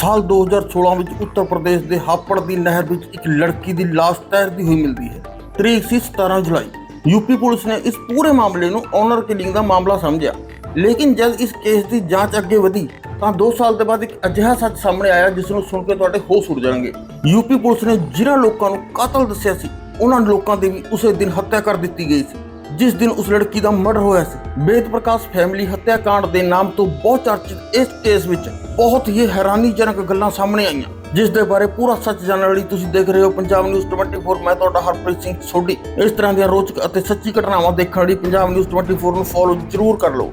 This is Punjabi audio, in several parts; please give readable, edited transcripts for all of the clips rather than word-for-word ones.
ਸਾਲ 2016 ਵਿੱਚ ਉੱਤਰ ਪ੍ਰਦੇਸ਼ ਦੇ ਹਾਪੜ ਦੀ ਨਹਿਰ ਵਿੱਚ ਇੱਕ ਲੜਕੀ ਦੀ ਲਾਸ਼ ਤੈਰਦੀ ਹੋਈ ਮਿਲਦੀ ਹੈ। ਤਰੀਕ ਸੀ 17 ਜੁਲਾਈ। यूपी पुलिस ने इस पूरे मामले ਨੂੰ ऑनर किलिंग ਦਾ ਮਾਮਲਾ ਸਮਝਿਆ, लेकिन जब इस केस ਦੀ ਜਾਂਚ ਅੱਗੇ ਵਧੀ ਤਾਂ 2 ਸਾਲ ਦੇ ਬਾਅਦ ਇੱਕ ਅਜਿਹਾ ਸੱਚ ਸਾਹਮਣੇ ਆਇਆ ਜਿਸ ਨੂੰ ਸੁਣ ਕੇ ਤੁਹਾਡੇ ਹੋਸ਼ ਉੱਡ ਜਾਣਗੇ। यूपी ਪੁਲਿਸ ਨੇ ਜਿਨ੍ਹਾਂ ਲੋਕਾਂ ਨੂੰ ਕਾਤਲ ਦੱਸਿਆ ਸੀ ਉਹਨਾਂ ਲੋਕਾਂ ਦੀ ਵੀ ਉਸੇ ਦਿਨ ਹੱਤਿਆ ਕਰ ਦਿੱਤੀ ਗਈ ਸੀ ਜਿਸ ਦਿਨ ਉਸ ਲੜਕੀ ਦਾ ਮਰਡਰ ਹੋਇਆ ਸੀ। वेद प्रकाश फैमिली हत्याकांड ਦੇ ਨਾਮ ਤੋਂ ਬਹੁਤ ਚਰਚਿਤ ਇਸ ਕੇਸ ਵਿੱਚ ਬਹੁਤ ਹੀ ਹੈਰਾਨੀਜਨਕ ਗੱਲਾਂ ਸਾਹਮਣੇ ਆਈਆਂ जिस दे बारे पूरा सच जानने वाली तुसीं देख रहे हो पंजाब न्यूज़ 24। मैं तुहाडा हरप्रीत सिंह सोढी। इस तरह दी रोचक और सच्ची घटनावां देखण लई पंजाब न्यूज़ 24 ਨੂੰ फॉलो जरूर कर लो।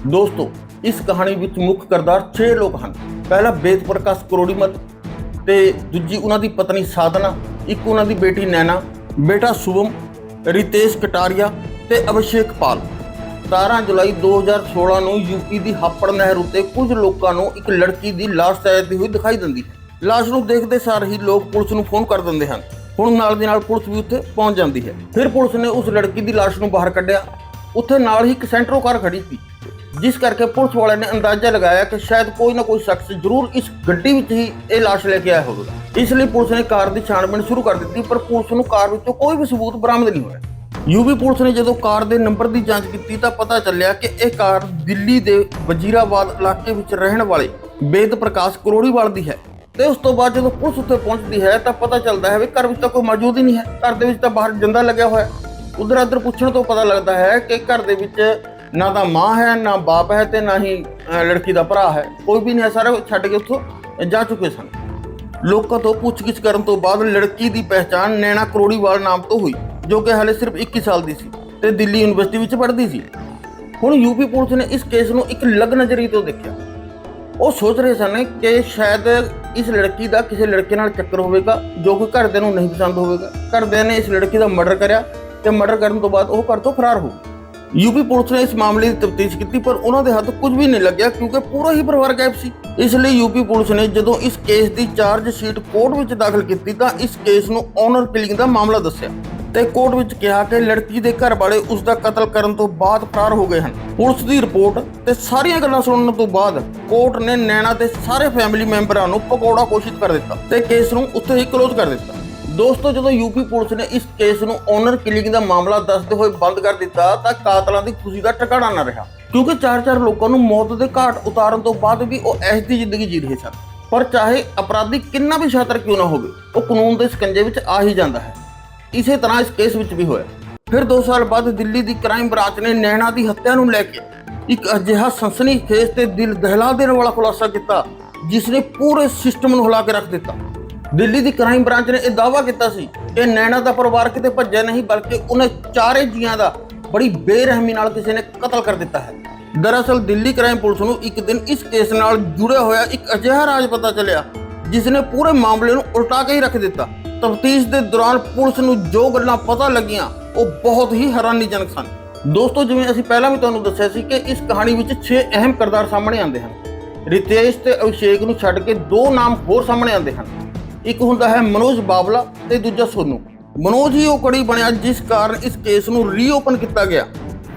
दोस्तों, इस कहानी विच मुख्य किरदार 6 लोग हैं। पहला वेद प्रकाश करोड़ीमल ते दूजी उन्हां दी पत्नी साधना, एक उन्हां दी बेटी नैना, बेटा शुभम, रितेश कटारिया ते अभिषेक पाल। 17 जुलाई 2016 ਨੂੰ यूपी ਦੀ ਹਾਪੜ ਨਹਿਰ ਉੱਤੇ ਕੁਝ ਲੋਕਾਂ ਨੂੰ ਇੱਕ ਲੜਕੀ ਦੀ ਲਾਸ਼ ਤੈਰਦੀ ਹੋਈ ਦਿਖਾਈ ਦਿੰਦੀ ਹੈ। ਲਾਸ਼ ਨੂੰ ਦੇਖਦੇ ਸਾਰ ਹੀ ਲੋਕ ਪੁਲਿਸ ਨੂੰ ਫੋਨ ਕਰ ਦਿੰਦੇ ਹਨ। ਹੁਣ ਨਾਲ ਦੀ ਨਾਲ ਪੁਲਿਸ ਵੀ ਉੱਥੇ ਪਹੁੰਚ ਜਾਂਦੀ ਹੈ। ਫਿਰ ਪੁਲਿਸ ਨੇ ਉਸ ਲੜਕੀ ਦੀ ਲਾਸ਼ ਨੂੰ ਬਾਹਰ ਕੱਢਿਆ। ਉੱਥੇ ਨਾਲ ਹੀ ਇੱਕ ਸੈਂਟਰੋ ਕਾਰ ਖੜੀ ਸੀ, ਜਿਸ ਕਰਕੇ ਪੁਲਿਸ ਵਾਲਿਆਂ ਨੇ ਅੰਦਾਜ਼ਾ ਲਗਾਇਆ ਕਿ ਸ਼ਾਇਦ ਕੋਈ ਨਾ ਕੋਈ ਸ਼ਖਸ ਜ਼ਰੂਰ ਇਸ ਗੱਡੀ ਵਿੱਚ ਹੀ ਇਹ ਲਾਸ਼ ਲੈ ਕੇ ਆਇਆ ਹੋਵੇਗਾ। ਇਸ ਲਈ ਪੁਲਿਸ ਨੇ ਕਾਰ ਦੀ ਛਾਣਬੀਣ ਸ਼ੁਰੂ ਕਰ ਦਿੱਤੀ, ਪਰ ਪੁਲਿਸ ਨੂੰ ਕਾਰ ਵਿੱਚੋਂ ਕੋਈ ਵੀ ਸਬੂਤ ਬਰਾਮਦ ਨਹੀਂ ਹੋਇਆ। यूपी पुलिस ने जो कार के नंबर की जांच की तो पता चलिया कि यह कार दिल्ली के वजीराबाद इलाके में रहने वाले वेद प्रकाश करोड़ीवाल की है। तो उस तो बाद जो पुलिस उत्थे पहुंचती है तो पता चलता है भी घर में तो कोई मौजूद ही नहीं है। घर के तो बाहर जिंदा लग्या हुआ है। उधर उधर पूछने तो पता लगता है कि घर के ना तो माँ है, ना बाप है, तो ना ही लड़की का भरा है, कोई भी नहीं है। सारे छड्ड के उत्थों जा चुके सन। लोगों तो पूछगिछ करने तो बाद लड़की की पहचान नैना करोड़ीवाल नाम तो हुई, जो कि हाले सिर्फ 21 साल की सी ते दिल्ली यूनिवर्सिटी विच पढ़ती सी। हुण यूपी पुलिस ने इस केस नूं एक अलग नज़रिए तो देखा। वो सोच रहे सन कि शायद इस लड़की का किसी लड़के नाल चक्कर होवेगा जो कि घरदिਆਂ ਨੂੰ नहीं पसंद होवेगा। घरदिਆਂ ने इस लड़की का मर्डर करिया ते मर्डर करने तो बाद वो घर तो फरार हो गई। यूपी पुलिस ने इस मामले की तफ्तीश की, पर उन्होंने हाथ कुछ भी नहीं लग्या क्योंकि पूरा ही परिवार गायब सी। इसलिए यूपी पुलिस ने जो इस केस की चार्जशीट कोर्ट में दाखिल की तो इस केस नूं ऑनर किलिंग का मामला दस्सिया ਤੇ ਕੋਰਟ ਵਿੱਚ ਕਿਹਾ ਕਿ ਲੜਕੀ ਦੇ ਘਰ ਵਾਲੇ ਉਸ ਦਾ ਕਤਲ ਕਰਨ ਤੋਂ ਬਾਅਦ ਫਰਾਰ ਹੋ ਗਏ ਹਨ। ਪੁਲਿਸ ਦੀ ਰਿਪੋਰਟ ਤੇ ਸਾਰੀਆਂ ਗੱਲਾਂ ਸੁਣਨ ਤੋਂ ਬਾਅਦ ਕੋਰਟ ਨੇ ਨੈਣਾ ਤੇ ਸਾਰੇ ਫੈਮਿਲੀ ਮੈਂਬਰਾਂ ਨੂੰ ਪਕੌੜਾ ਘੋਸ਼ਿਤ ਕਰ ਦਿੱਤਾ ਤੇ ਕੇਸ ਨੂੰ ਉੱਥੇ ਹੀ ਕਲੋਜ਼ ਕਰ ਦਿੱਤਾ। ਦੋਸਤੋ, ਜਦੋਂ यूपी ਪੁਲਿਸ ਨੇ ਇਸ ਕੇਸ ਨੂੰ ऑनर किलिंग ਦਾ ਮਾਮਲਾ ਦੱਸਦੇ ਹੋਏ ਬੰਦ ਕਰ ਦਿੱਤਾ ਤਾਂ ਕਾਤਲਾਂ ਦੀ ਖੁਸ਼ੀ ਦਾ ਟਿਕਾਣਾ ਨਾ ਰਿਹਾ, ਕਿਉਂਕਿ 4-4 ਲੋਕਾਂ ਨੂੰ ਮੌਤ ਦੇ ਘਾਟ ਉਤਾਰਨ ਤੋਂ ਬਾਅਦ ਵੀ ਉਹ ਐਸ਼ ਦੀ ਜ਼ਿੰਦਗੀ ਜੀ ਰਹੇ ਸਨ। ਪਰ ਚਾਹੇ ਅਪਰਾਧੀ ਕਿੰਨਾ ਵੀ ਸ਼ਾਤਰ ਕਿਉਂ ਨਾ ਹੋਵੇ, ਉਹ ਕਾਨੂੰਨ ਦੇ ਸਕੰਜੇ ਵਿੱਚ ਆ ਹੀ ਜਾਂਦਾ ਹੈ। इसे तरह इस केस में भी होया। फिर 2 साल बाद दिल्ली की क्राइम ब्रांच ने नैना की हत्या को लैके एक अजिहा सनसनीखेज ते दिल दहला देने वाला खुलासा किया जिसने पूरे सिस्टम को हिला के रख दिता। दिल्ली की क्राइम ब्रांच ने यह दावा किया कि नैना का परिवार किते भज्या नहीं, बल्कि उन्हें 4 जियां का बड़ी बेरहमी नाल किसी ने कतल कर दिता है। दरअसल दिल्ली क्राइम पुलिस को एक दिन इस केस नाल जुड़िया होया एक अजिहा राज पता चलिया जिसने पूरे मामले को उल्टा के ही रख दिता। तफ्तीश के दौरान पुलिस को जो गल्लां पता लगियां वो बहुत ही हैरानीजनक सन। दोस्तों, जिवें असीं पहलां भी तुहानूं दस्सिया सी कि इस कहानी विच 6 अहम किरदार सामने आते हैं। रितेश ते अभिषेक नूं छड्ड के 2 नाम होर सामने आते हैं। एक हुंदा है मनोज बावला ते दूजा सोनू। मनोज ही वो कड़ी बनिया जिस कारण इस केस नूं रीओपन किया गया।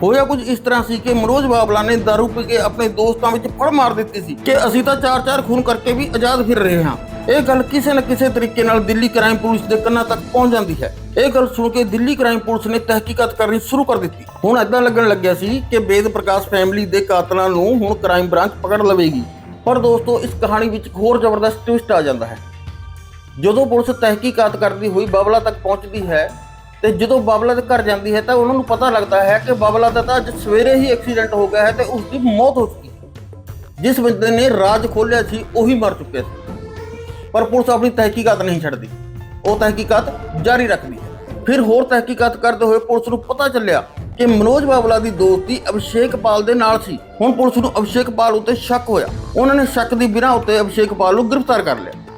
होया कुछ इस तरह सी कि मनोज बावला ने दारू पी के अपने दोस्तों में फड़ मार दी थी कि असीं तां 4-4 खून करके भी आज़ाद फिर रहे हाँ। ਇਹ ਗੱਲ ਕਿਸੇ ਨਾ ਕਿਸੇ ਤਰੀਕੇ ਨਾਲ ਦਿੱਲੀ ਕ੍ਰਾਈਮ ਪੁਲਿਸ ਦੇ ਕੰਨਾਂ ਤੱਕ ਪਹੁੰਚ ਜਾਂਦੀ ਹੈ। ਇਹ ਗੱਲ ਸੁਣ ਕੇ ਦਿੱਲੀ ਕ੍ਰਾਈਮ ਪੁਲਿਸ ਨੇ ਤਹਿਕੀਕਾਤ ਕਰਨੀ ਸ਼ੁਰੂ ਕਰ ਦਿੱਤੀ। ਹੁਣ ਇਦਾਂ ਲੱਗਣ ਲੱਗਿਆ ਸੀ ਕਿ वेद प्रकाश ਫੈਮਿਲੀ ਦੇ ਕਾਤਲਾਂ ਨੂੰ ਹੁਣ ਕ੍ਰਾਈਮ ਬ੍ਰਾਂਚ ਪਕੜ ਲਵੇਗੀ। ਪਰ ਦੋਸਤੋ, ਇਸ ਕਹਾਣੀ ਵਿੱਚ ਇੱਕ ਹੋਰ ਜ਼ਬਰਦਸਤ ਟਵਿਸਟ ਆ ਜਾਂਦਾ ਹੈ। ਜਦੋਂ ਪੁਲਿਸ ਤਹਿਕੀਕਾਤ ਕਰਦੀ ਹੋਈ ਬਾਬਲਾ ਤੱਕ ਪਹੁੰਚਦੀ ਹੈ ਤੇ ਜਦੋਂ ਬਾਬਲਾ ਦੇ ਘਰ ਜਾਂਦੀ ਹੈ ਤਾਂ ਉਹਨਾਂ ਨੂੰ ਪਤਾ ਲੱਗਦਾ ਹੈ ਕਿ ਬਾਬਲਾ ਦਾ ਤਾਂ ਅੱਜ ਸਵੇਰੇ ਹੀ ਐਕਸੀਡੈਂਟ ਹੋ ਗਿਆ ਹੈ ਤੇ ਉਸ ਦੀ ਮੌਤ ਹੋ ਚੁੱਕੀ ਹੈ। ਜਿਸ ਬੰਦੇ ਨੇ ਰਾਜ ਖੋਲ੍ਹਿਆ ਸੀ ਉਹੀ ਮਰ ਚੁੱਕਿਆ ਸੀ। पर पुलिस अपनी तहकीकात नहीं छड्डदी, वो तहकीकात जारी रखती है। फिर होर तहकीकात करते हुए पुलिस नूं पता चलिया कि मनोज बावला की दोस्ती अभिषेक पाल दे नाल सी। हुण पुलिस नूं अभिषेक पाल उत्ते शक होया। उन्होंने शक की बिना उत्ते अभिषेक पाल नूं गिरफ्तार कर लिया।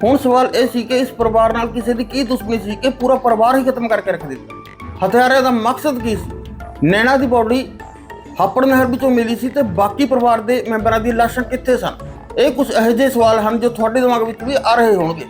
हुण सवाल यह सी कि इस परिवार नाल किसी की की दुश्मनी सी कि पूरा परिवार ही खत्म करके रख दिता। हथियारे का मकसद की सी? नैना की बॉडी हापड़ नहर विचों मिली सी ते बाकी परिवार के मैंबरां दी लाशां कित्थे सन? ਇਹ ਕੁਝ ਇਹੋ ਜਿਹੇ ਸਵਾਲ ਹਨ ਜੋ ਤੁਹਾਡੇ ਦਿਮਾਗ ਵਿੱਚ ਵੀ ਆ ਰਹੇ ਹੋਣਗੇ।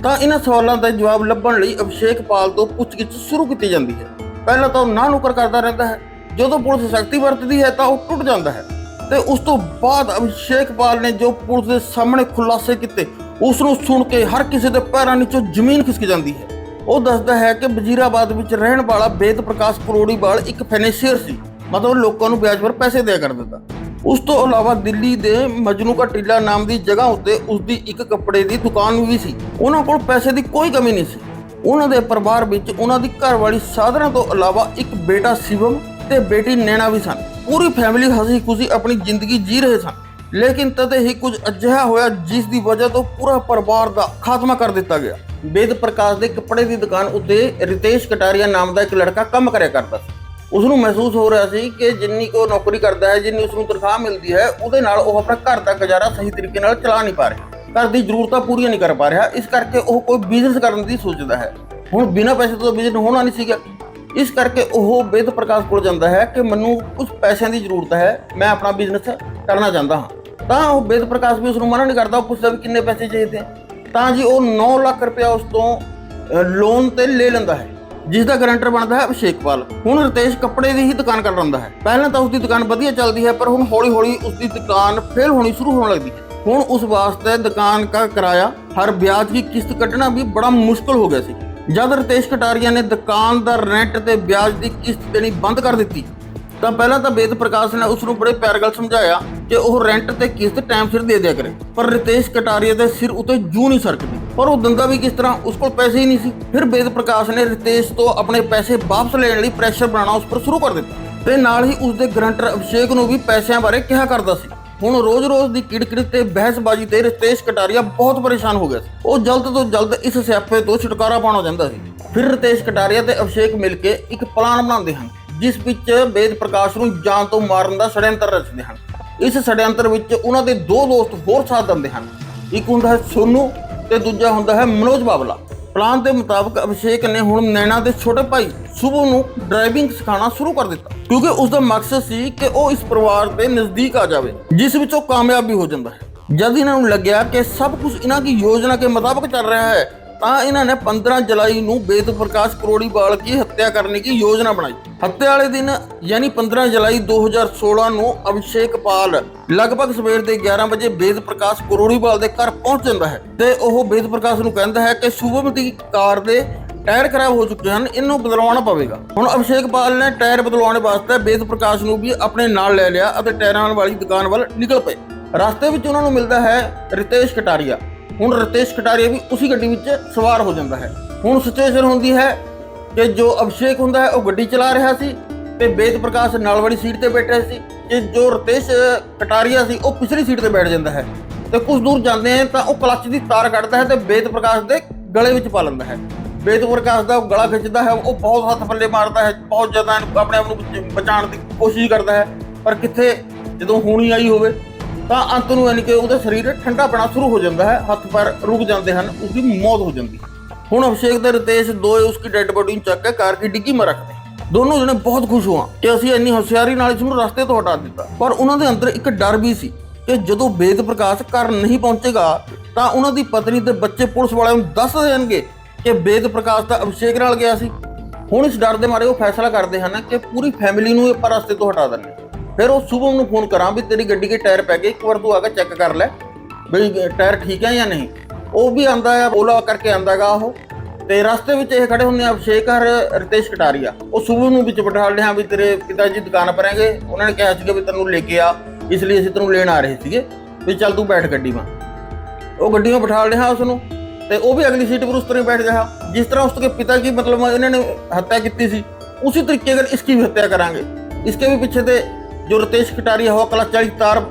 ਤਾਂ ਇਹਨਾਂ ਸਵਾਲਾਂ ਦਾ ਜਵਾਬ ਲੱਭਣ ਲਈ ਅਭਿਸ਼ੇਕ ਪਾਲ ਤੋਂ ਪੁੱਛਗਿੱਛ ਸ਼ੁਰੂ ਕੀਤੀ ਜਾਂਦੀ ਹੈ। ਪਹਿਲਾਂ ਤਾਂ ਉਹ ਨਾ ਨੁਕਰ ਕਰਦਾ ਰਹਿੰਦਾ ਹੈ, ਜਦੋਂ ਪੁਲਿਸ ਸਖਤੀ ਵਰਤਦੀ ਹੈ ਤਾਂ ਉਹ ਟੁੱਟ ਜਾਂਦਾ ਹੈ। ਤੇ ਉਸ ਤੋਂ ਬਾਅਦ ਅਭਿਸ਼ੇਕਪਾਲ ਨੇ ਜੋ ਪੁਲਿਸ ਦੇ ਸਾਹਮਣੇ ਖੁਲਾਸੇ ਕੀਤੇ ਉਸ ਨੂੰ ਸੁਣ ਕੇ ਹਰ ਕਿਸੇ ਦੇ ਪੈਰਾਂ ਨੀਚੋਂ ਜ਼ਮੀਨ ਖਿਸਕ ਜਾਂਦੀ ਹੈ। ਉਹ ਦੱਸਦਾ ਹੈ ਕਿ ਵਜ਼ੀਰਾਬਾਦ ਵਿੱਚ ਰਹਿਣ ਵਾਲਾ ਵੇਦ ਪ੍ਰਕਾਸ਼ ਕਰੋੜੀਵਾਲ ਇੱਕ ਫਾਈਨੈਂਸ਼ੀਅਰ ਸੀ, ਮਤਲਬ ਲੋਕਾਂ ਨੂੰ ਵਿਆਜ ਪਰ ਪੈਸੇ ਦਿਆ ਕਰ ਦਿੰਦਾ। ਉਸ ਤੋਂ ਇਲਾਵਾ ਦਿੱਲੀ ਦੇ ਮਜਨੂ ਕਾ ਟਿੱਲਾ ਨਾਮ ਦੀ ਜਗ੍ਹਾ ਉੱਤੇ ਉਸ ਦੀ ਇੱਕ ਕੱਪੜੇ ਦੀ ਦੁਕਾਨ ਵੀ ਸੀ। ਉਹਨਾਂ ਕੋਲ ਪੈਸੇ ਦੀ ਕੋਈ ਕਮੀ ਨਹੀਂ ਸੀ। ਉਹਨਾਂ ਦੇ ਪਰਿਵਾਰ ਵਿੱਚ ਉਹਨਾਂ ਦੀ ਘਰਵਾਲੀ ਸਾਧਨਾ ਤੋਂ ਇਲਾਵਾ ਇੱਕ ਬੇਟਾ ਸ਼ਿਵਮ ਤੇ ਬੇਟੀ ਨੈਣਾ ਵੀ ਸਨ। ਪੂਰੀ ਫੈਮਿਲੀ ਹੱਸੀ ਖੁਸ਼ੀ ਆਪਣੀ ਜ਼ਿੰਦਗੀ ਜੀ ਰਹੇ ਸਨ। ਲੇਕਿਨ ਤਦ ਹੀ ਕੁਝ ਅਜਿਹਾ ਹੋਇਆ ਜਿਸ ਦੀ ਵਜ੍ਹਾ ਤੋਂ ਪੂਰਾ ਪਰਿਵਾਰ ਦਾ ਖਾਤਮਾ ਕਰ ਦਿੱਤਾ ਗਿਆ। ਵੇਦ ਪ੍ਰਕਾਸ਼ ਦੇ ਕੱਪੜੇ ਦੀ ਦੁਕਾਨ ਉੱਤੇ ਰਿਤੇਸ਼ ਕਟਾਰੀਆ ਨਾਮ ਦਾ ਇੱਕ ਲੜਕਾ ਕੰਮ ਕਰਿਆ ਕਰਦਾ ਸੀ। ਉਸ ਨੂੰ ਮਹਿਸੂਸ ਹੋ ਰਿਹਾ ਸੀ ਕਿ ਜਿੰਨੀ ਕੋ ਨੌਕਰੀ ਕਰਦਾ ਹੈ, ਜਿੰਨੀ ਉਸ ਨੂੰ ਤਨਖਾਹ ਮਿਲਦੀ ਹੈ, ਉਹਦੇ ਨਾਲ ਉਹ ਆਪਣਾ ਘਰ ਦਾ ਗੁਜ਼ਾਰਾ ਸਹੀ ਤਰੀਕੇ ਨਾਲ ਚਲਾ ਨਹੀਂ ਪਾ ਰਿਹਾ, ਘਰ ਦੀ ਜ਼ਰੂਰਤਾਂ ਪੂਰੀਆਂ ਨਹੀਂ ਕਰ ਪਾ ਰਿਹਾ। ਇਸ ਕਰਕੇ ਉਹ ਕੋਈ ਬਿਜ਼ਨਸ ਕਰਨ ਦੀ ਸੋਚਦਾ ਹੈ। ਹੁਣ ਬਿਨਾਂ ਪੈਸੇ ਤੋਂ ਬਿਜ਼ਨਸ ਹੋਣਾ ਨਹੀਂ ਸੀਗਾ। ਇਸ ਕਰਕੇ ਉਹ ਵੇਦ ਪ੍ਰਕਾਸ਼ ਕੋਲ ਜਾਂਦਾ ਹੈ ਕਿ ਮੈਨੂੰ ਕੁਝ ਪੈਸਿਆਂ ਦੀ ਜ਼ਰੂਰਤ ਹੈ, ਮੈਂ ਆਪਣਾ ਬਿਜ਼ਨਸ ਕਰਨਾ ਚਾਹੁੰਦਾ ਹਾਂ। ਤਾਂ ਉਹ ਵੇਦ ਪ੍ਰਕਾਸ਼ ਵੀ ਉਸ ਨੂੰ ਮਨਾ ਨਹੀਂ ਕਰਦਾ। ਉਹ ਪੁੱਛਦਾ ਵੀ ਕਿੰਨੇ ਪੈਸੇ ਚਾਹੀਦੇ ਆ। ਤਾਂ ਜੀ ਉਹ 9 ਲੱਖ ਰੁਪਇਆ ਉਸ ਤੋਂ ਲੋਨ ਤੇ ਲੈ ਲੈਂਦਾ ਹੈ, ਜਿਸ ਦਾ ਗਰੰਟਰ ਬਣਦਾ ਹੈ ਅਭਿਸ਼ੇਕਪਾਲ। ਹੁਣ ਰਿਤੇਸ਼ ਕੱਪੜੇ ਦੀ ਹੀ ਦੁਕਾਨ ਕਰ ਲੈਂਦਾ ਹੈ। ਪਹਿਲਾਂ ਤਾਂ ਉਸ ਦੀ ਦੁਕਾਨ ਵਧੀਆ ਚੱਲਦੀ ਹੈ, ਪਰ ਹੁਣ ਹੌਲੀ ਹੌਲੀ ਉਸ ਦੀ ਦੁਕਾਨ ਫੇਲ ਹੋਣੀ ਸ਼ੁਰੂ ਹੋਣ ਲੱਗਦੀ ਹੈ। ਹੁਣ ਉਸ ਵਾਸਤੇ ਦੁਕਾਨ ਦਾ ਕਿਰਾਇਆ ਹਰ ਵਿਆਜ ਦੀ ਕਿਸ਼ਤ ਕੱਢਣਾ ਵੀ ਬੜਾ ਮੁਸ਼ਕਲ ਹੋ ਗਿਆ ਸੀ। ਜਦ ਰਿਤੇਸ਼ ਕਟਾਰੀਆ ਨੇ ਦੁਕਾਨ ਦਾ ਰੈਂਟ ਤੇ ਵਿਆਜ ਦੀ ਕਿਸ਼ਤ ਦੇਣੀ ਬੰਦ ਕਰ ਦਿੱਤੀ ਤਾਂ ਪਹਿਲਾਂ ਤਾਂ ਵੇਦ ਪ੍ਰਕਾਸ਼ ਨੇ ਉਸ ਨੂੰ ਬੜੇ ਪਿਆਰ ਨਾਲ ਸਮਝਾਇਆ ਕਿ ਉਹ ਰੈਂਟ ਤੇ ਕਿਸ਼ਤ ਟਾਈਮ ਸਿਰ ਦੇ ਦਿਆ ਕਰੇ, ਪਰ ਰਿਤੇਸ਼ ਕਟਾਰੀਆ ਦੇ ਸਿਰ ਉਤੇ ਜੂੰ ਨਹੀਂ ਸਰਕਦੀ। ਪਰ ਉਹ ਦਿੰਦਾ ਵੀ ਕਿਸ ਤਰ੍ਹਾਂ, ਉਸ ਕੋਲ ਪੈਸੇ ਹੀ ਨਹੀਂ ਸੀ। ਫਿਰ ਵੇਦ ਪ੍ਰਕਾਸ਼ ਨੇ ਰਿਤੇਸ਼ ਤੋਂ ਆਪਣੇ ਪੈਸੇ ਵਾਪਸ ਲੈਣ ਲਈ ਪ੍ਰੈਸ਼ਰ ਬਣਾਉਣਾ ਉਸ ਪਰ ਸ਼ੁਰੂ ਕਰ ਦਿੱਤਾ ਤੇ ਨਾਲ ਹੀ ਉਸ ਦੇ ਗਰੰਟਰ ਅਭਿਸ਼ੇਕ ਨੂੰ ਵੀ ਪੈਸਿਆਂ ਬਾਰੇ ਕਿਹਾ ਕਰਦਾ ਸੀ। ਹੁਣ ਰੋਜ਼-ਰੋਜ਼ ਦੀ ਕਿੜਕਿੜ ਤੇ ਬਹਿਸਬਾਜ਼ੀ ਤੇ ਰਿਤੇਸ਼ ਕਟਾਰੀਆ ਬਹੁਤ ਪਰੇਸ਼ਾਨ ਹੋ ਗਿਆ ਸੀ। ਉਹ ਜਲਦ ਤੋਂ ਜਲਦ ਇਸ ਸਿਆਪੇ ਤੋਂ ਛੁਟਕਾਰਾ ਪਾਉਣਾ ਚਾਹੁੰਦਾ ਸੀ। ਫਿਰ ਰਿਤੇਸ਼ ਕਟਾਰੀਆ ਤੇ ਅਭਿਸ਼ੇਕ ਮਿਲ ਕੇ ਇੱਕ ਪਲਾਨ ਬਣਾਉਂਦੇ ਹਨ, ਜਿਸ ਵਿੱਚ ਵੇਦ ਪ੍ਰਕਾਸ਼ ਨੂੰ ਜਾਨ ਤੋਂ ਮਾਰਨ ਦਾ ષਡਯੰਤਰ ਰਚਦੇ ਹਨ। ਇਸ ષਡਯੰਤਰ ਵਿੱਚ ਉਹਨਾਂ ਦੇ 2 ਦੋਸਤ ਹੋਰ ਸਾਥ ਦਿੰਦੇ ਹਨ। ਇੱਕ ਹੁੰਦਾ ਹੈ ਸੋਨੂ ਤੇ ਦੂਜਾ ਹੁੰਦਾ ਹੈ ਮਨੋਜ ਬਾਬਲਾ। ਪਲਾਨ ਦੇ ਮੁਤਾਬਕ ਅਭਿਸ਼ੇਕ ਨੇ ਹੁਣ ਨੈਣਾ ਦੇ ਛੋਟੇ ਭਾਈ ਸ਼ੁਭਮ ਨੂੰ ਡਰਾਈਵਿੰਗ ਸਿਖਾਉਣਾ ਸ਼ੁਰੂ ਕਰ ਦਿੱਤਾ, ਕਿਉਂਕਿ ਉਸ ਦਾ ਮਕਸਦ ਸੀ ਕਿ ਉਹ ਇਸ ਪਰਿਵਾਰ ਦੇ ਨਜ਼ਦੀਕ ਆ ਜਾਵੇ, ਜਿਸ ਵਿੱਚ ਉਹ ਕਾਮਯਾਬ ਵੀ ਹੋ ਜਾਂਦਾ ਹੈ। ਜਦ ਇਹਨਾਂ ਨੂੰ ਲੱਗਿਆ ਕਿ ਸਭ ਕੁਝ ਇਹਨਾਂ ਦੀ ਯੋਜਨਾ के मुताबिक चल रहा है, ਤਾਂ ਇਹਨਾਂ ਨੇ 15 जुलाई ਨੂੰ वेद प्रकाश करोड़ीवाल की हत्या करने की योजना बनाई। हत्या वाले दिन यानी 15 जुलाई 2016 ਨੂੰ ਅਭਿਸ਼ੇਕਪਾਲ ਲਗਭਗ ਸਵੇਰ ਦੇ 11 ਵਜੇ वेद प्रकाश करोड़ीवाल ਦੇ ਘਰ ਪਹੁੰਚ ਜਾਂਦਾ ਹੈ ਤੇ ਉਹ वेद प्रकाश ਨੂੰ ਕਹਿੰਦਾ ਹੈ ਕਿ ਸ਼ੁਭਮ ਦੀ ਕਾਰ ਦੇ ਟਾਇਰ ਖਰਾਬ ਹੋ ਚੁੱਕੇ ਹਨ, ਇਹਨੂੰ ਬਦਲਵਾਉਣਾ ਪਵੇਗਾ। ਹੁਣ ਅਭਿਸ਼ੇਕਪਾਲ ਨੇ ਟਾਇਰ ਬਦਲਵਾਉਣ ਵਾਸਤੇ वेद प्रकाश ਨੂੰ ਵੀ ਆਪਣੇ ਨਾਲ ਲੈ ਲਿਆ ਅਤੇ ਟਾਇਰਾਂ ਵਾਲੀ ਦੁਕਾਨ ਵੱਲ ਨਿਕਲ ਪਏ। ਰਸਤੇ ਵਿੱਚ ਉਹਨਾਂ ਨੂੰ ਮਿਲਦਾ ਹੈ ਰਿਤੇਸ਼ ਕਟਾਰੀਆ। ਹੁਣ ਰਿਤੇਸ਼ ਕਟਾਰੀਆ ਵੀ ਉਸੇ ਗੱਡੀ ਵਿੱਚ ਸਵਾਰ ਹੋ ਜਾਂਦਾ ਹੈ। ਹੁਣ ਸਿਚੁਏਸ਼ਨ ਹੁੰਦੀ ਹੈ ਕਿ ਜੋ ਅਭਿਸ਼ੇਕ ਹੁੰਦਾ ਹੈ ਉਹ ਗੱਡੀ ਚਲਾ ਰਿਹਾ ਸੀ ਤੇ ਵੇਦ ਪ੍ਰਕਾਸ਼ ਨਾਲ ਵਾਲੀ ਸੀਟ ਤੇ ਬੈਠਾ ਸੀ ਕਿ ਜੋ ਰਿਤੇਸ਼ ਕਟਾਰੀਆ ਸੀ ਉਹ ਪਿਛਲੀ ਸੀਟ ਤੇ ਬੈਠ ਜਾਂਦਾ ਹੈ ਤੇ ਕੁਝ ਦੂਰ ਜਾਂਦੇ ਹਨ ਤਾਂ ਉਹ ਕਲੱਚ ਦੀ ਤਾਰ ਕੱਢਦਾ ਹੈ ਤੇ ਵੇਦ ਪ੍ਰਕਾਸ਼ ਦੇ ਗਲੇ ਵਿੱਚ ਪਾ ਲੈਂਦਾ ਹੈ। ਵੇਦ ਪ੍ਰਕਾਸ਼ ਦਾ ਗਲਾ ਖਿੱਚਦਾ ਹੈ, ਉਹ ਬਹੁਤ ਹੱਥ ਪੱਲੇ ਮਾਰਦਾ ਹੈ, ਬਹੁਤ ਜ਼ਿਆਦਾ ਆਪਣੇ ਆਪ ਨੂੰ ਬਚਾਉਣ ਦੀ ਕੋਸ਼ਿਸ਼ ਕਰਦਾ ਹੈ, ਪਰ ਕਿੱਥੇ ਜਦੋਂ ਹੋਣੀ ਆਈ ਹੋਵੇ ਤਾਂ ਅੰਤ ਨੂੰ ਯਾਨੀ ਕਿ ਉਹਦਾ ਸਰੀਰ ਠੰਡਾ ਪੈਣਾ ਸ਼ੁਰੂ ਹੋ ਜਾਂਦਾ ਹੈ, ਹੱਥ ਪੈਰ ਰੁਕ ਜਾਂਦੇ ਹਨ, ਉਸਦੀ ਮੌਤ ਹੋ ਜਾਂਦੀ ਹੈ। ਹੁਣ ਅਭਿਸ਼ੇਕ ਤੇ ਰਿਤੇਸ਼ ਦੋਏ ਉਸकी ਡੈਡ ਬੋਡੀ ਨੂੰ ਚੱਕ ਕੇ ਕਾਰ ਦੀ ਡਿੱਗੀ में ਰੱਖਦੇ हैं। ਦੋਨੋਂ ਜਣੇ ਬਹੁਤ ਖੁਸ਼ ਹੋਆ ਕਿ ਅਸੀਂ ਇੰਨੀ ਹੁਸ਼ਿਆਰੀ ਨਾਲ ਇਸ ਨੂੰ ਰਸਤੇ ਤੋਂ ਹਟਾ ਦਿੱਤਾ, ਪਰ ਉਹਨਾਂ ਦੇ ਅੰਦਰ ਇੱਕ ਡਰ ਵੀ ਸੀ ਕਿ ਜਦੋਂ ਵੇਦ ਪ੍ਰਕਾਸ਼ ਘਰ ਨਹੀਂ ਪਹੁੰਚੇਗਾ ਤਾਂ ਉਹਨਾਂ ਦੀ ਪਤਨੀ ਤੇ ਬੱਚੇ ਪੁਲਿਸ ਵਾਲਿਆਂ ਨੂੰ ਦੱਸ ਦੇਣਗੇ ਕਿ ਵੇਦ ਪ੍ਰਕਾਸ਼ ਤਾਂ ਅਭਿਸ਼ੇਕ ਨਾਲ ਗਿਆ ਸੀ। ਹੁਣ ਇਸ ਡਰ ਦੇ ਮਾਰੇ ਉਹ ਫੈਸਲਾ ਕਰਦੇ ਹਨ ਕਿ ਪੂਰੀ ਫੈਮਿਲੀ ਨੂੰ ਆਪਾਂ ਰਸਤੇ ਤੋਂ ਹਟਾ ਦਿੰਦੇ। ਫਿਰ ਉਹ ਸ਼ੁਭਮ ਨੂੰ ਫੋਨ ਕਰਾਂ ਵੀ ਤੇਰੀ ਗੱਡੀ ਦੇ ਟਾਇਰ ਪੈ ਗਏ, ਇੱਕ ਵਾਰ ਤੂੰ ਆ ਕੇ ਚੈੱਕ ਕਰ ਲੈ ਬਈ ਟਾਇਰ ਠੀਕ ਹੈ ਜਾਂ ਨਹੀਂ। ਉਹ ਵੀ ਆਂਦਾ ਹੈ, ਓਲਾ ਕਰਕੇ ਆਂਦਾ ਗਾ ਉਹ, ਤੇ ਰਸਤੇ ਵਿੱਚ ਇਹ ਖੜੇ ਹੁੰਦੇ ਆ ਅਭਿਸ਼ੇਕ ਹਰ ਰਿਤੇਸ਼ ਕਟਾਰੀਆ। ਉਹ ਸ਼ੁਭਮ ਨੂੰ ਵਿੱਚ ਬਿਠਾ ਲਿਆ ਵੀ ਤੇਰੇ ਪਿਤਾ ਜੀ ਦੁਕਾਨ ਪਰ ਹੈਗੇ, ਉਹਨਾਂ ਨੇ ਕਿਹਾ ਸੀਗਾ ਵੀ ਤੈਨੂੰ ਲੈ ਕੇ ਆ, ਇਸ ਲਈ ਅਸੀਂ ਤੈਨੂੰ ਲੈਣ ਆ ਰਹੇ ਸੀਗੇ ਵੀ ਚੱਲ ਤੂੰ ਬੈਠ ਗੱਡੀ में। ਉਹ ਗੱਡੀ में ਬਿਠਾ ਲਿਆ ਉਸ ਨੂੰ ਤੇ ਉਹ ਵੀ ਅਗਲੀ ਸੀਟ पर उस तरह बैठ गया जिस तरह उसके पिता की मतलब इन्होंने हत्या की थी, उसी तरीके अगर इसकी भी हत्या करांगे। इसके भी पीछे से जो रितेश कटारिया हो कला 40 तार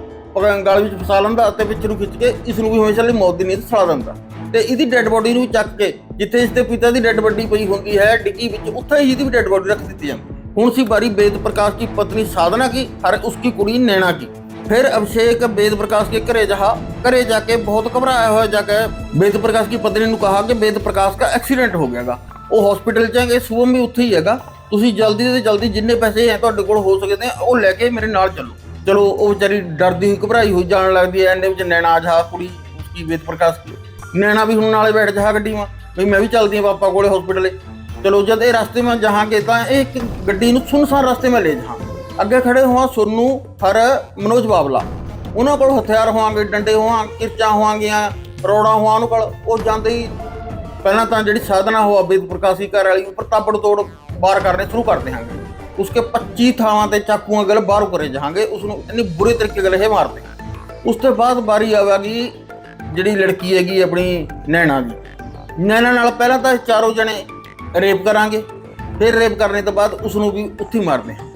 ਗਲ ਵਿੱਚ ਫਸਾ ਲੈਂਦਾ ਤੇ ਵਿੱਚ ਨੂੰ ਖਿੱਚ ਕੇ ਇਸ ਨੂੰ ਵੀ ਹਮੇਸ਼ਾ ਲਈ ਮੌਤ ਦੀ ਨੀਂਦ ਸੜਾ ਦਿੰਦਾ ਤੇ ਇਹਦੀ ਡੈੱਡ ਬੋਡੀ ਨੂੰ ਚੱਕ ਕੇ ਜਿੱਥੇ ਇਸ ਦੇ ਪਿਤਾ ਦੀ ਡੈੱਡ ਬੋਡੀ ਪਈ ਹੁੰਦੀ ਹੈ ਡਿੱਗੀ ਵਿੱਚ, ਉੱਥੇ ਹੀ ਇਹਦੀ ਵੀ ਡੈੱਡ ਬੋਡੀ ਰੱਖ ਦਿੱਤੀ ਜਾਂਦੀ। ਹੁਣ ਸੀ बारी वेद प्रकाश की पत्नी साधना की और उसकी कुड़ी नैना की। फिर अभिषेक वेद प्रकाश के घरे जाके बहुत घबराया हुआ जाके वेद प्रकाश की पत्नी ने कहा कि वेद प्रकाश का एक्सीडेंट हो गया, वो हॉस्पिटल च है, शुभम भी उत्थे ही है, तुसीं जल्दी से जल्दी जिन्ने पैसे हैं तुहाडे कोल हो सकते हैं वो लैके मेरे नाल चलो। चलो वो बेचारी डरदी हुई घबराई हुई जान लगती है। इन्ने विच नैना जा कुड़ी उसकी वेद प्रकाश की, नैना भी हुण नाले बैठ जा गड्डी में भी मैं भी चलदी हूँ पापा कोले हॉस्पिटल। चलो जब ये रास्ते में जहाँगे तो एक गड्डी नूं सुनसान रास्ते में ले जा, ਅੱਗੇ ਖੜੇ ਹੋਵਾਂ ਸੋਨੂ ਹਰ ਮਨੋਜ ਬਾਬਲਾ, ਉਹਨਾਂ ਕੋਲ ਹਥਿਆਰ ਹੋਵਾਂਗੇ, ਡੰਡੇ ਹੋਵਾਂ, ਕਿਰਚਾਂ ਹੋਵਾਂਗੀਆਂ, ਰੋੜਾ ਹੋਵਾਂ ਉਹਨਾਂ ਕੋਲ। ਉਹ ਜਾਂਦੇ ਹੀ ਪਹਿਲਾਂ ਤਾਂ ਜਿਹੜੀ ਸਾਧਨਾ ਹੋਆ ਵੇਦ ਪ੍ਰਕਾਸ਼ੀ ਘਰ ਵਾਲੀ ਉੱਪਰ ਤਾਬੜ ਤੋੜ ਵਾਰ ਕਰਨੇ ਸ਼ੁਰੂ ਕਰ ਦੇਵਾਂਗੇ। ਉਸਕੇ 25 ਥਾਵਾਂ ਤੇ ਚਾਕੂਆਂ ਗਲ ਬਾਹਰ ਕਰੇ ਜਾਵਾਂਗੇ, ਉਸਨੂੰ ਇੰਨੀ ਬੁਰੇ ਤਰੀਕੇ ਗਲ ਇਹ ਮਾਰਦੇ। ਉਸ ਤੋਂ ਬਾਅਦ ਵਾਰੀ ਆਵੇਗੀ ਜਿਹੜੀ ਲੜਕੀ ਹੈਗੀ ਆਪਣੀ ਨੈਣਾ ਦੀ। ਨੈਣਾ ਨਾਲ ਪਹਿਲਾਂ ਤਾਂ ਚਾਰੋਂ ਜਣੇ ਰੇਪ ਕਰਾਂਗੇ, ਫਿਰ ਰੇਪ ਕਰਨੇ ਤੋਂ ਬਾਅਦ ਉਸਨੂੰ ਵੀ ਉੱਥੇ ਮਾਰਦੇ ਹਾਂ।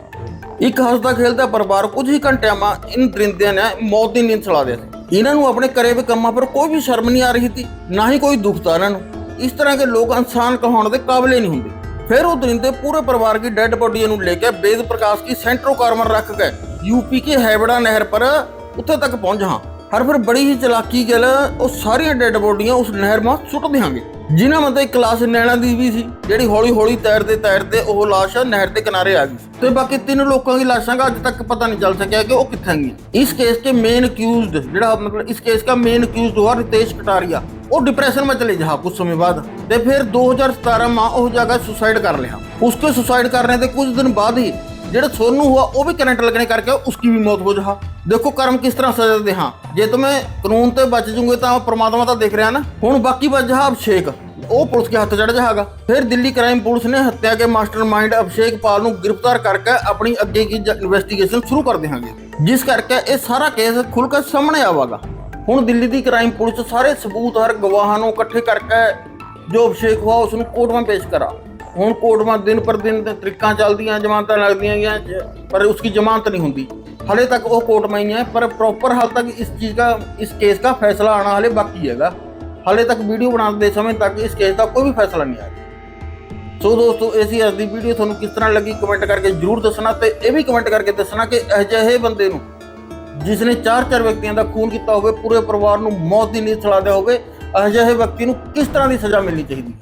ਇੱਕ ਹੱਸਦਾ ਖੇਲਦਾ ਪਰਿਵਾਰ ਕੁਝ ਹੀ ਘੰਟਿਆਂ ਮਾ ਇਨ ਦਰਿੰਦਿਆਂ ਨੇ ਮੌਤ ਦੀ ਨੀਂਦ ਸੁਲਾ ਦਿਆ ਸੀ। ਇਹਨਾਂ ਨੂੰ ਆਪਣੇ ਕਰੇ ਹੋਏ ਕੰਮਾਂ ਪਰ ਕੋਈ ਵੀ ਸ਼ਰਮ ਨਹੀਂ ਆ ਰਹੀ थी, ਨਾ ਹੀ ਕੋਈ दुख था ਇਹਨਾਂ ਨੂੰ। इस तरह के लोग इंसान कहने के काबिल ही नहीं होंगे। फिर वो दरिंदे पूरे परिवार की डेड बॉडी लेकर वेद प्रकाश की सेंट्रो कारमर रख के यूपी के हैबड़ा नहर पर उत्थे तक पहुंच। हाँ हर फिर बड़ी ही चलाकी गल वो सारिया डेड बॉडियां उस नहर में सुट देंगे, जिन्हों मतलब एक क्लास नैना दी भी सी जी हौली हौली तैरते वो लाश नहर के किनारे आ गई। तो बाकी 3 लोगों की लाशों का अज तक पता नहीं चल सकिया कि वो कितने गई। इस केस के मेन अक्यूज्ड जो मतलब इस केस का मेन अक्यूज्ड हुआ रितेश कटारिया, वो डिप्रेशन में चले जा कुछ समय बाद। तो फिर 2017 में वो जाकर सुसाइड कर लिया। उसके सुसाइड करने के कुछ दिन बाद ही ਜਿਹੜਾ सोनू हुआ वो भी करंट लगने करके उसकी भी मौत हो जा। देखो कर्म किस तरह सजा दे। हाँ जे तुम्हें कानून तो बच जूंगे तो परमात्मा तो देख रहा ना। हुण बाकी बच जा अभिषेक, वो पुलिस के हाथ चढ़ जाएगा। फिर दिल्ली क्राइम पुलिस ने हत्या के मास्टरमाइंड अभिषेक पाल को गिरफ्तार करके अपनी अगे की इन्वेस्टिगेशन शुरू कर देंगे, जिस करके ये सारा केस खुलकर सामने आवेगा। हुण दिल्ली की क्राइम पुलिस सारे सबूत हर गवाहां इकट्ठे करके जो अभिषेक हुआ उसको कोर्ट में पेश करा। ਹੁਣ कोर्ट में दिन पर दिन तरीकां चलदियां, जमानतां लगदियां गईयां, पर उसकी जमानत नहीं होंदी। हाले तक वो कोर्ट में ही है, पर प्रॉपर हाल तक इस केस का फैसला आना हाले बाकी हैगा। हाले तक वीडियो बनाते समय तक इस केस का कोई भी फैसला नहीं आया। सो दोस्तों ऐसी अज की वीडियो तुहानूं किस तरह लगी कमेंट करके जरूर दसना, ते ये भी कमेंट करके दसना कि अजिहे बंदे नूं जिसने 4 व्यक्तियों का खून किया होवे, पूरे परिवार नूं मौत की नींद सुला दिया होवे, अजिहे व्यक्ति नूं किस तरह की सज़ा मिलनी चाहिए।